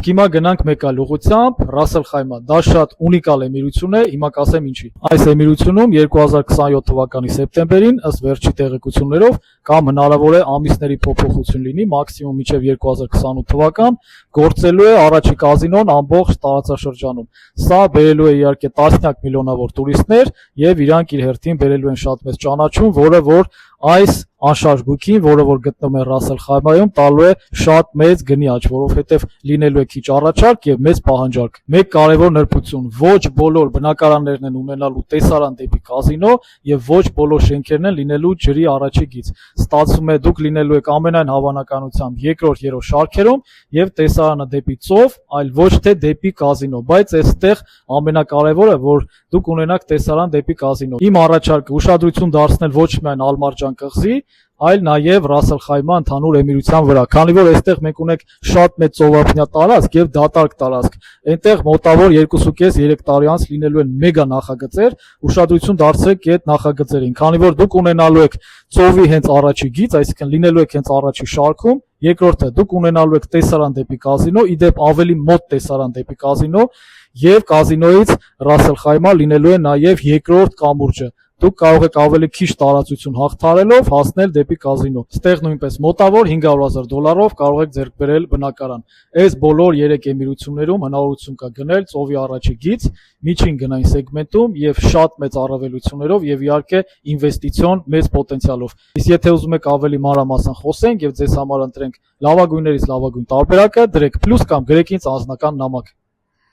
Իսկ հիմա գնանք մեկ այլ ուղղությամբ, Russell Khayma, դա շատ ունիկալ էմիրություն է, հիմա կասեմ ինչի։ Այս էմիրությունում 2027 թվականի սեպտեմբերին, ըստ վերջի տեղեկություններով, կամ հնարավոր է ամիսների փոփոխություն լինի, մաքսիմում մինչև 2028 թվական, գործելու է առաջի կազինոն ամբողջ տարածաշրջանում։ Սա բերելու է իհարկե տասնյակ միլիոնավոր տուրիստներ եւ իրանք իր հերթին բերելու են շատ մեծ ճանաչում, որը որ այս անշարժ գույքին, որը որ գտնվում է Russell Khayma-ում, տալու է շատ մեծ գնի աճ, որովհետև լինելու է քիչ առաջարկ եւ մեծ պահանջարկ։ Մեկ կարևոր նրբություն՝ ոչ բոլոր բնակարաններն են ունենալու տեսարան դեպի կազինո եւ ոչ բոլոր շենքերն են լինելու ջրի առաջի գիծ։ Ստացվում է դուք լինելու եք ամենայն հավանականությամբ երկրորդ, երրորդ շարքերում եւ տեսարանը դեպի ծով, այլ ոչ թե դեպի կազինո, բայց այստեղ ամենակարևորը, որ դուք ունենաք տեսարան դեպի կազինո։ Իմ առաջարկը ուշադրություն դարձնել ոչ միայն Ալմարջան կղզի, այլ նաև Russell Khayma ընդհանուր էմիրության վրա, քանի որ այստեղ մենք ունենք շատ մեծ ծովափնյա տարածք եւ դատարկ տարածք։ Այնտեղ մոտավոր 2.5-3 տարի անց լինելու են մեգա նախագծեր, ուշադրություն դարձրեք այդ նախագծերին, քանի որ դուք ունենալու եք ծովի հենց առաջի գիծ, այսինքն լինելու եք հենց առաջի շարքում, երկրորդը դուք ունենալու եք տեսարան դեպի կազինո, իդեպ ավելի մոտ տեսարան դեպի կազինո եւ կազինոից Russell Khayma լինելու է նաեւ երկրորդ կամուրջը։ Դուք կարող եք ավելի քիչ տարածություն հաղթարելով հասնել դեպի կազինո։ Ստեղ նույնպես մոտավոր $500,000 կարող եք ձեռք բերել բնակարան։ Այս բոլոր 3 էմիրություններում հնարավորություն կա գնել ծովի առաջի գիծ, միջին գնային սեգմենտում եւ շատ մեծ առավելություններով եւ իհարկե ինվեստիցիոն մեծ պոտենցիալով։ Իսկ եթե ուզում եք ավելի մանրամասն խոսենք եւ ձեզ համար ընտրենք լավագույններից լավագույն տարբերակը, դրեք պլյուս կամ գրեք ինձ անձնական նամակ։